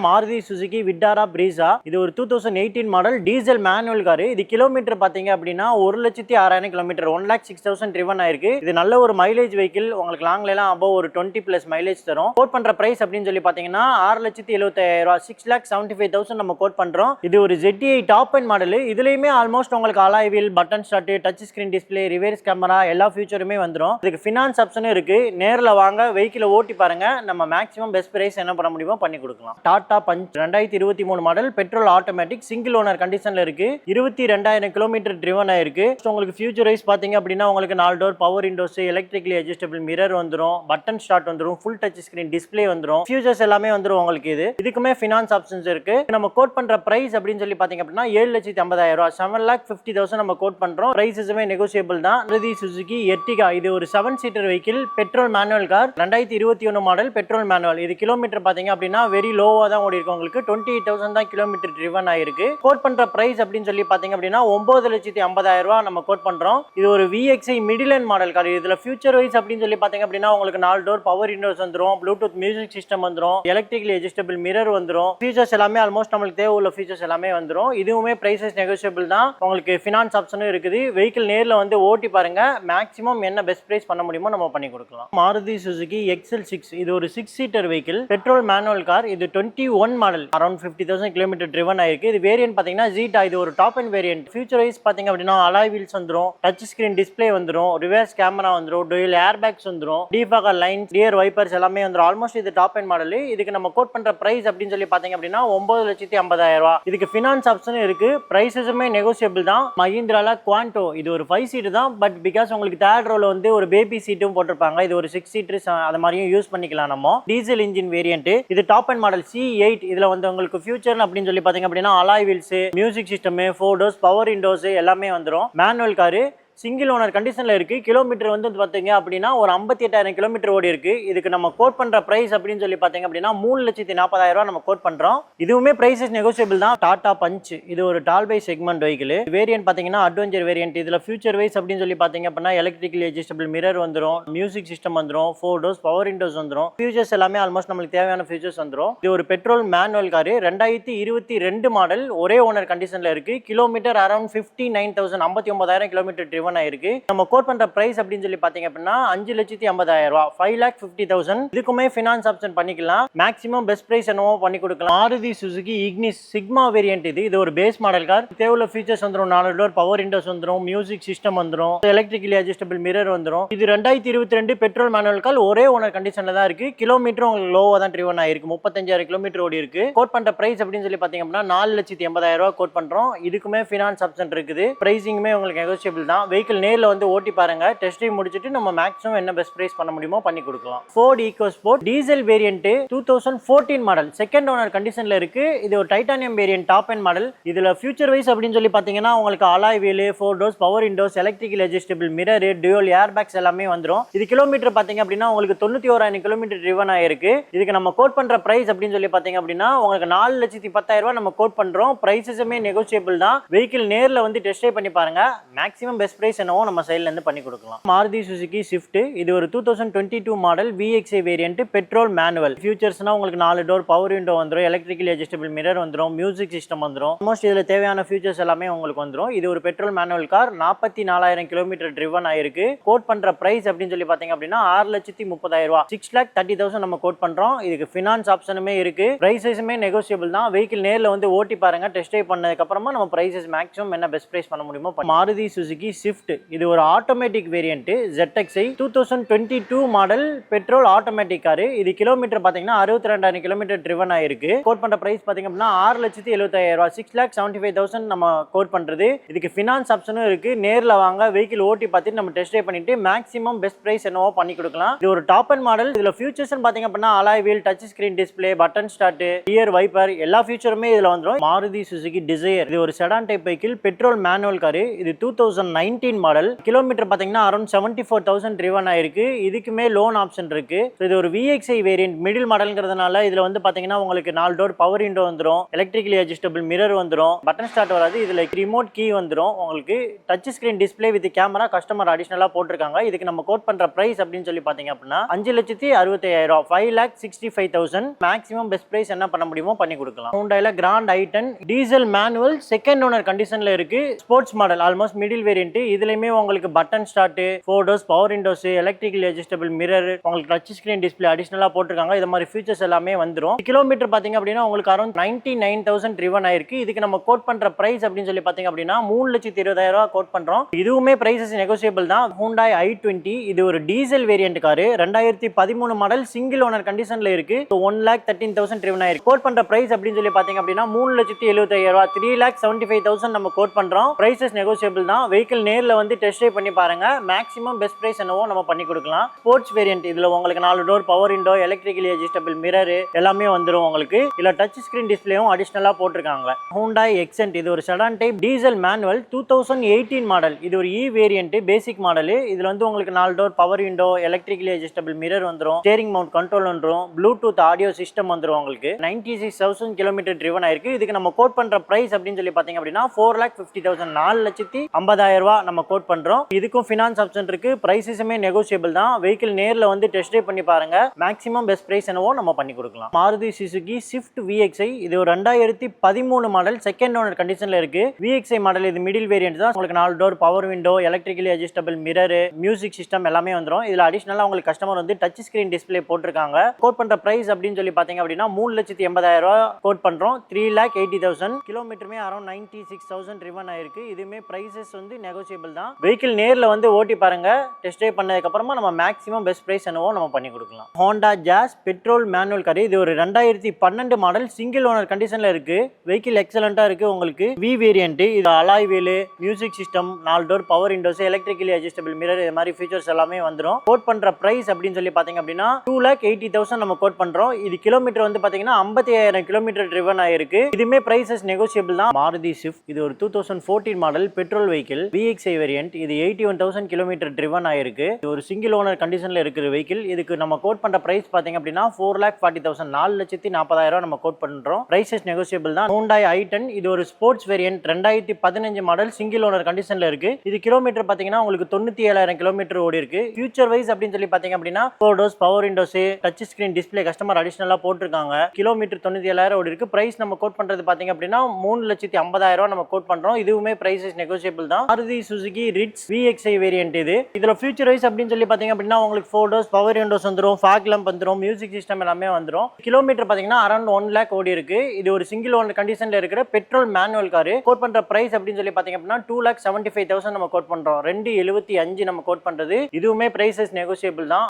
Maruti Suzuki விட்டாரா Brezza இது ஒரு 2018 மாடல் டீசல் மேனுவல் கார். இது கிலோமீட்டர் பாத்தீங்க அப்படின்னா 1,06,000 கிலோமீட்டர் 1,06,000 ட்ரிவன் ஆயிருக்கு. இது நல்ல ஒரு மைலேஜ் வெஹிக்கிள். உங்களுக்கு லாங்ல எல்லாம் அபவ் ஒரு 20+ மைலேஜ் தரும். கோட் பண்ற பிரைஸ் அப்படின்னு சொல்லி பாத்தீங்கன்னா 6,75,000 6,75,000 நம்ம கோட் பண்றோம். இது ஒரு ZTI டாப் எண்ட் மாடல். இதுலயுமே ஆல்மோஸ்ட் உங்களுக்கு alloy wheel, button start, touch screen display, reverse camera எல்லா ஃபியூச்சருமே வந்துடும். இதுக்கு ஃபினான்ஸ் ஆப்ஷனும் இருக்கு. நேரில் வாங்க, வெஹிக்கிளை ஓட்டி பாருங்க. நம்ம மேக்ஸிமம் பெஸ்ட் பிரைஸ் என்ன பண்ண முடியுமோ பண்ணி கொடுக்கலாம். Tata Punch 2023 model petrol automatic single owner கண்டிஷன்ல இருக்கு. 22,000 கிலோமீட்டர் ட்ரிவன் ஆயிருக்கு. உங்களுக்கு ஃபியூச்சர் வைஸ் பாத்தீங்க அப்படின்னா உங்களுக்கு 4 door power windows, electrically adjustable mirror வந்துடும், பட்டன் ஸ்டார்ட் வந்துடும், ஃபுல் டச் ஸ்கிரீன் டிஸ்பிளே வந்துடும், ஃபியூச்சர்ஸ் எல்லாமே வந்துடும் உங்களுக்கு. இதுக்குமே ஃபினான்ஸ் ஆப்ஷன்ஸ் இருக்கு. நம்ம கோட் பண்ற பிரைஸ் அப்படின்னு சொல்லி பாத்தீங்க அப்படின்னா 7,50,000 7,50,000 நம்ம கோட் பண்றோம். பிரைஸஸுமே நெகோசியபிள் தான். மாருதி சுசுகி எர்டிகா இது ஒரு 7 seater vehicle, petrol manual car, 2021 model petrol manual. இது கிலோமீட்டர் பாத்தீங்க அப்படின்னா வெரி லோவா தான் ஓடி இருக்கு. உங்களுக்கு 28,000 தான் கிலோமீட்டர் ட்ரிவன் ஆயிருக்கு. கோட் பண்ற பிரைஸ் அப்படின்னு சொல்லி பாத்தீங்க அப்படின்னா 9,50,000 நம்ம கோட் பண்றோம். இது ஒரு VXI middle end model car. இதுல ஃபியூச்சர் வைஸ் அப்படின்னு சொல்லி பாத்தீங்க அப்படின்னா உங்களுக்கு 4 டோர் பவர் விண்டோஸ் வந்துரும், ப்ளூடூத் மியூசிக் சிஸ்டம் வந்துரும், எலக்ட்ரிக்கலி அட்ஜஸ்டபிள் மிரர் வந்துரும். ஃபீச்சர்ஸ் எல்லாமே ஆல்மோஸ்ட் நம்மளுக்கு தேவை உள்ள ஃபீச்சர்ஸ் எல்லாமே வந்துரும். இதுவுமே பிரைசஸ் நெகோசியபிள் தான். உங்களுக்கு ஃபினான்ஸ் ஆப்ஷனும் இருக்குது. வெஹிக்கிள் நேர்ல வந்து ஓட்டி பாருங்க. மேக்ஸிமம் என்ன பெஸ்ட் பிரைஸ் பண்ண முடியுமோ நம்ம பண்ணி கொடுக்கலாம். மாருதி சுசுகி XL6 இது ஒரு 6 seater vehicle, petrol manual car. இது 21 மாடல், அரௌண்ட் 50,000 கிலோமீட்டர் ட்ரிவன் ஆயிருக்கு. இது வேரியன்ட் பாத்தீங்கன்னா ஜீட்டா. இது ஒரு top end variant. Feature wise பாத்தீங்க அப்படின்னா அலாய் வீல்ஸ் வந்துரும், டச் ஸ்கிரீன் டிஸ்பிளே வந்துரும், ரிவர்ஸ் கேமரா வந்துரும், டுயல் ஏர் பேக்ஸ் வந்துரும், டிஃபாகர் லைன்ஸ், ரியர் வைப்பர்ஸ் எல்லாமே வந்துரும். ஆல்மோஸ்ட் இது டாப் எண்ட் மாடல். இதுக்கு நம்ம கோட் பண்ற பிரைஸ் அப்படின்னு சொல்லி பாத்தீங்க அப்படின்னா 9,50,000. இதுக்கு ஃபினான்ஸ் ஆப்ஷனும் இருக்கு. பிரைஸஸுமே நெகோசியபிள் தான். மஹிந்திரால குவாண்டோ இது ஒரு 5 சீட் தான். பட் பிகாஸ் உங்களுக்கு தேர்ட் ரோல வந்து ஒரு பேபி சீட்டும் போட்டிருப்பாங்க. இது ஒரு 6 சீட்டர் அது மாதிரியும் யூஸ் பண்ணிக்கலாம். நம்ம டீசல் இன்ஜின் வேரியன்ட். இது டாப் எண்ட் மாடல் C8. இதுல வந்து உங்களுக்கு ஃபியூச்சர் அப்படின்னு சொல்லி பாத்தீங்க அப்படின்னா alloy wheels, music system, 4 doors power Windows எல்லாமே வந்துடும். மேனுவல் காரு, சிங்கிள் ஓனர் கண்டிஷன்ல இருக்கு. கிலோமீட்டர் வந்து பாத்தீங்க அப்படின்னா ஒரு 58,000 கிலோமீட்டர் ஓடி இருக்கு. இதுக்கு நம்ம கோட் பண்ற பிரைஸ் அப்படின்னு சொல்லி பாத்தீங்க அப்படின்னா 3,40,000 நம்ம கோட் பண்றோம். இதுவுமே பிரைசஸ் நெகோசியபிள் தான். டாடா பஞ்ச் இது ஒரு டால் பை செக்மெண்ட் வெஹிக்கிள். வேரியன்ட் பாத்தீங்கன்னா அட்வென்ச்சர் வேரியன்ட். இதுல ஃபியூச்சர் வைஸ் அப்படின்னு சொல்லி பாத்தீங்க அப்படின்னா எலக்ட்ரிக்கலி அட்ஜஸ்டபிள் மிரர் வந்துடும், மியூசிக் சிஸ்டம் வந்துடும், 4 டோர்ஸ் பவர் விண்டோஸ் வந்துடும். ஃபியூச்சர்ஸ் எல்லாமே ஆல்மோஸ்ட் நம்மளுக்கு தேவையான ஃபியூச்சர்ஸ் வந்துடும். இது ஒரு பெட்ரோல் மேனுவல் காரு, 2022 மாடல், ஒரே ஓனர் கண்டிஷன்ல இருக்கு. கிலோமீட்டர் அரௌண்ட் 59,000 59,000 கிலோமீட்டர் ட்ரிவன் ஆயிருக்கு. நம்ம கோட் பண்ற பிரைஸ் அப்படின்னு சொல்லி பாத்தீங்க அப்படின்னா 5,50,000 5,50,000. இதுக்குமே ஃபினான்ஸ் ஆப்ஷன் பண்ணிக்கலாம். மேக்ஸிமம் பெஸ்ட் பிரைஸ் என்னவோ பண்ணி கொடுக்கலாம். Maruti Suzuki Ignis sigma variant. இது ஒரு பேஸ் மாடல் கார். தேவையான ஃபீச்சர்ஸ் வந்துரும். 4 டோர் பவர் விண்டோஸ் வந்துரும், மியூசிக் சிஸ்டம் வந்துரும், எலக்ட்ரிக்கலி அட்ஜஸ்டபிள் மிரர் வந்துரும். இது 2022 பெட்ரோல் மேனுவல் கார், ஒரே ஓனர் கண்டிஷன்ல தான் இருக்கு. கிலோமீட்டர் உங்களுக்கு லோவா தான் ட்ரிவன் ஆயிருக்கு. 35,000 கிலோமீட்டர் ஓடி இருக்கு. கோட் பண்ற பிரைஸ் அப்படின்னு சொல்லி பாத்தீங்க அப்படின்னா 4,80,000 கோட் பண்றோம். இதுக்குமே ஃபினான்ஸ் ஆப்ஷன் இருக்குது. பிரைசிங்குமே உங்களுக்கு நெகோசியபிள் தான். வெஹிக்கிள் நேர்ல வந்து ஓட்டி பாருங்க. டெஸ்ட் ட்ரைவ் முடிச்சிட்டு நம்ம மேக்ஸிமம் என்ன பெஸ்ட் பிரைஸ் பண்ண முடியுமோ பண்ணி கொடுக்கலாம். Ford EcoSport diesel variant 2014 model, second owner கண்டிஷன்ல இருக்கு. இது ஒரு titanium variant, top end model. இதுல ஃபியூச்சர் வைஸ் அப்படின்னு சொல்லி பாத்தீங்கன்னா உங்களுக்கு alloy wheel, 4 doors power windows, electrical adjustable mirror, dual airbags எல்லாமே வந்துரும். இது கிலோமீட்டர் பாத்தீங்க அப்படின்னா உங்களுக்கு 91,000 கிலோமீட்டர் ட்ரிவன் ஆயிருக்கு. இதுக்கு நம்ம கோட் பண்ற பிரைஸ் அப்படின்னு சொல்லி பாத்தீங்க அப்படின்னா உங்களுக்கு 4,10,000 நம்ம கோட் பண்றோம். பிரைஸஸுமே நெகோசியபிள் தான். வெஹிக்கிள் நேர்ல வந்து டெஸ்ட் ட்ரைவ் பண்ணி பாருங்க. மேக்ஸிமம் பெஸ்ட் பிரைஸ் என்னவோ நம்ம சைடுல இருந்து பண்ணி கொடுக்கலாம். மாருதி சுசுகி ஸ்விஃப்ட் இது ஒரு 2022 model VXI variant, petrol manual. ஃபியூச்சர்ஸ்னா உங்களுக்கு 4 டோர் பவர் விண்டோ வந்துரும், எலக்ட்ரிக்கலி அட்ஜஸ்டபிள் மிரர் வந்துரும், மியூசிக் சிஸ்டம் வந்துரும். ஆல்மோஸ்ட் இதுல தேவையான ஃபியூச்சர்ஸ் எல்லாமே உங்களுக்கு வந்துரும். இது ஒரு petrol manual car, 44,000 kilometre driven ஆயிருக்கு. கோட் பண்ற பிரைஸ் அப்படின்னு சொல்லி பாத்தீங்க அப்படின்னா 6,30,000 6,30,000 நம்ம கோட் பண்றோம். இதுக்கு ஃபினான்ஸ் ஆப்ஷனுமே இருக்கு. பிரைசஸுமே நெகோசியபிள் தான். வெஹிக்கிள் நேர்ல வந்து ஓட்டி பாருங்க. டெஸ்ட் ட்ரைவ் பண்ணதுக்கு அப்புறமா நம்ம பிரைசஸ் மேக்ஸிமம் என்ன பெஸ்ட் பிரைஸ் பண்ண முடியுமோ. மாருதி சுசுகி ஸ்விஃப்ட் இது ஒரு automatic variant, ZXi 2022 model petrol automatic car. இது கிலோமீட்டர் பாத்தீங்கன்னா 62,000 கிலோமீட்டர் ட்ரிவன் ஆயிருக்கு. கோட் பண்ற பிரைஸ் பாத்தீங்க அப்படின்னா 6,75,000 6,75,000 நம்ம கோட் பண்றது. இதுக்கு ஃபினான்ஸ் ஆப்ஷனும் இருக்கு. நேர்ல வாங்க, வெஹிக்கிள் ஓட்டி பார்த்துட்டு நம்ம டெஸ்ட் ட்ரைவ் பண்ணிட்டு மேக்ஸிமம் பெஸ்ட் பிரைஸ் என்னவோ பண்ணி கொடுக்கலாம். இது ஒரு டாப் எண்ட் மாடல். இதுல ஃபியூச்சர்ஸ் பாத்தீங்க அப்படின்னா alloy wheel, touch screen display, button start, rear wiper எல்லா ஃபியூச்சருமே இதுல வந்துரும். மாருதி சுசுகி டிசையர் இது ஒரு sedan type vehicle, petrol manual car. இது 2019 2019 மாடல். கிலோமீட்டர் பாத்தீங்கன்னா அரௌண்ட் 74,000 ட்ரிவன் ஆயிருக்கு. இதுக்குமே லோன் ஆப்ஷன் இருக்கு. இது ஒரு VXi வேரியன்ட் மிடில் மாடல்ங்கிறதுனால இதுல வந்து பாத்தீங்கன்னா உங்களுக்கு 4 டோர் பவர் விண்டோ வந்துரும், எலக்ட்ரிக்கலி அட்ஜஸ்டபிள் மிரர் வந்துரும், பட்டன் ஸ்டார்ட் வராது. இதுல ரிமோட் கீ வந்துரும். உங்களுக்கு touch screen display with camera customer அடிஷனலா போட்டிருக்காங்க. இதுக்கு நம்ம கோட் பண்ற பிரைஸ் அப்படின்னு சொல்லி பாத்தீங்க அப்படின்னா 5,65,000, 5,65,000. மேக்ஸிமம் பெஸ்ட் பிரைஸ் என்ன பண்ண முடியுமோ பண்ணி கொடுக்கலாம். ஹூண்டாயில grand i10 diesel manual second owner கண்டிஷன்ல இருக்கு. Sports model almost middle variant. இதுலயுமே உங்களுக்கு button start, 4 doors power windows, electrically adjustable mirror, உங்களுக்கு டச் ஸ்கிரீன் டிஸ்ப்ளே அடிஷனலா போட்டிருக்காங்க. இது மாதிரி ஃபீச்சர்ஸ் எல்லாமே வந்துரும். கிலோமீட்டர் பாத்தீங்க அப்படின்னா உங்களுக்கு அரௌண்ட் 99,000 ட்ரிவன் ஆயிருக்கு. இதுக்கு நம்ம கோட் பண்ற பிரைஸ் அப்படின்னு சொல்லி பாத்தீங்க அப்படின்னா 3,20,000 கோட் பண்றோம். இதுவுமே பிரைசஸ் நெகோசியபிள் தான். ஹூண்டாய் i20 இது ஒரு diesel variant car. 2013 model single owner கண்டிஷன்ல இருக்கு. 1,13,000 ட்ரிவன் ஆயிருக்கு. கோட் பண்ற பிரைஸ் அப்படின்னு சொல்லி பாத்தீங்க அப்படின்னா 3,75,000, 3,75,000 நம்ம கோட் பண்றோம். பிரைசஸ் நெகோசியபிள் தான். வெஹிக்கிள் நேர்ல வந்து டெஸ்ட் ட்ரைவ் பண்ணி பாருங்க. மேக்ஸிமம் பெஸ்ட் பிரைஸ் என்னவோ நம்ம பண்ணி கொடுக்கலாம். ஸ்போர்ட்ஸ் வேரியன்ட் இதுல உங்களுக்கு 4 door power window, electrically adjustable mirror எல்லாமே வந்துரும். உங்களுக்கு இல்ல டச் ஸ்கிரீன் டிஸ்ப்ளேவும் அடிஷனலா போட்டிருக்காங்க. ஹூண்டாய் எக்ஸென்ட் இது ஒரு sedan type diesel manual 2018 model. இது ஒரு இ வேரியன்ட் பேசிக் மாடல். இதுல வந்து உங்களுக்கு 4 door power window, electrically adjustable mirror வந்துரும், ஸ்டீரிங் மவுண்ட் கண்ட்ரோல் வந்துரும், ப்ளூடூத் ஆடியோ சிஸ்டம் வந்துரும். உங்களுக்கு 96,000 கிலோமீட்டர் ட்ரிவன் ஆயிருக்கு. இதுக்கு நம்ம கோட் பண்ற பிரைஸ் அப்படின்னு சொல்லி பாத்தீங்க அப்படின்னா 4,50,000, 4,50,000 நம்ம கோட் பண்றோம். இதுக்கும் ஃபினான்ஸ் ஆப்ஷன் இருக்கு. பிரைசஸுமே நெகோசியபிள் தான். வெஹிக்கிள் நேர்ல வந்து டெஸ்ட் ட்ரைவ் பண்ணி பாருங்க. மேக்ஸிமம் பெஸ்ட் பிரைஸ் என்னவோ நம்ம பண்ணி கொடுக்கலாம். மாருதி சுசுகி ஸ்விஃப்ட் VXi இது ஒரு 2013 மாடல் செகண்ட் ஓனர் கண்டிஷன்ல இருக்கு. VXi மாடல் இது மிடில் வேரியன்ட் தான். உங்களுக்கு 4 door power window, electrically adjustable mirror, music system எல்லாமே வந்துரும். இதுல அடிஷனலா உங்களுக்கு கஸ்டமர் வந்து டச் ஸ்கிரீன் டிஸ்ப்ளே போட்டிருக்காங்க. கோட் பண்ற பிரைஸ் அப்படின்னு சொல்லி பாத்தீங்க அப்படின்னா 3,80,000 கோட் பண்றோம். 3,80,000 கிலோமீட்டருமே அரௌண்ட் 96,000 ட்ரிவன் ஆயிருக்கு. இதுமே பிரைசஸ் வந்து நெகோசியபிள் தான். வெஹிக்கிள் நேர்ல வந்து ஓட்டி பாருங்க. டெஸ்ட் ட்ரைவ் பண்ணதுக்கு அப்புறமா நம்ம மேக்ஸிமம் பெஸ்ட் பிரைஸ் என்னவோ நம்ம பண்ணி கொடுக்கலாம். Honda Jazz petrol manual car இது ஒரு 2012 மாடல் சிங்கிள் ஓனர் கண்டிஷன்ல இருக்கு. வெஹிக்கிள் எக்ஸலண்டா இருக்கு. உங்களுக்கு வி வேரியன்ட் இது alloy wheel, music system, 4 door power windows, electrically adjustable mirror இது மாதிரி ஃபீச்சர்ஸ் எல்லாமே வந்துரும். கோட் பண்ற பிரைஸ் அப்படின்னு சொல்லி பாத்தீங்க அப்படின்னா 2,80,000 நம்ம கோட் பண்றோம். இது கிலோமீட்டர் வந்து பாத்தீங்கன்னா 55,000 கிலோமீட்டர் ட்ரிவன் ஆயிருக்கு. இதுமே பிரைசஸ் நெகோசியபிள் தான். மாருதி ஸ்விஃப்ட் இது ஒரு 2014 model petrol vehicle VXi variant இது 81,000 கிலோமீட்டர் ட்ரிவன் ஆயிருக்கு. இது ஒரு சிங்கிள் ஓனர் கண்டிஷன்ல இருக்கிற வெஹிக்கிள். இதுக்கு நம்ம கோட் பண்ற பிரைஸ் பாத்தீங்க அப்படின்னா 4,40,000, 4,40,000 நம்ம கோட் பண்றோம். பிரைசஸ் நெகோசியபிள் தான். ஹூண்டாய் i10 இது ஒரு sports variant 2015 model single owner கண்டிஷன்ல இருக்கு. இது கிலோமீட்டர் பாத்தீங்கன்னா உங்களுக்கு 97,000 கிலோமீட்டர் ஓடி இருக்கு. ஃபியூச்சர் வைஸ் அப்படின்னு சொல்லி பாத்தீங்க அப்படின்னா 4 doors power windows, touch screen display customer அடிஷனலா போட்டிருக்காங்க. கிலோமீட்டர் 97,000 ஓடி இருக்கு. பிரைஸ் நம்ம கோட் பண்றது பாத்தீங்க அப்படின்னா 3,50,000 நம்ம கோட் பண்றோம். இதுவுமே பிரைசஸ் நெகோசியபிள் தான். Maruti Suzuki Ritz VXi variant இது. இதுல ஃபியூச்சர் வைஸ் அப்படின்னு சொல்லி பாத்தீங்க அப்படின்னா உங்களுக்கு 4 டோர்ஸ் பவர் விண்டோஸ் வந்துரும், ஃபாக் லாம்ப் வந்துரும், மியூசிக் சிஸ்டம் எல்லாமே வந்துரும். கிலோமீட்டர் பாத்தீங்கன்னா அரௌண்ட் 1 lakh ஓடி இருக்கு. இது ஒரு சிங்கிள் ஓனர் கண்டிஷன்ல இருக்கிற பெட்ரோல் மேனுவல் கார். கோட் பண்ற பிரைஸ் அப்படின்னு சொல்லி பாத்தீங்க அப்படின்னா 2,75,000 நம்ம கோட் பண்றோம். 2,75 நம்ம கோட் பண்றது. இதுவுமே பிரைசஸ் நெகோசியபிள் தான்.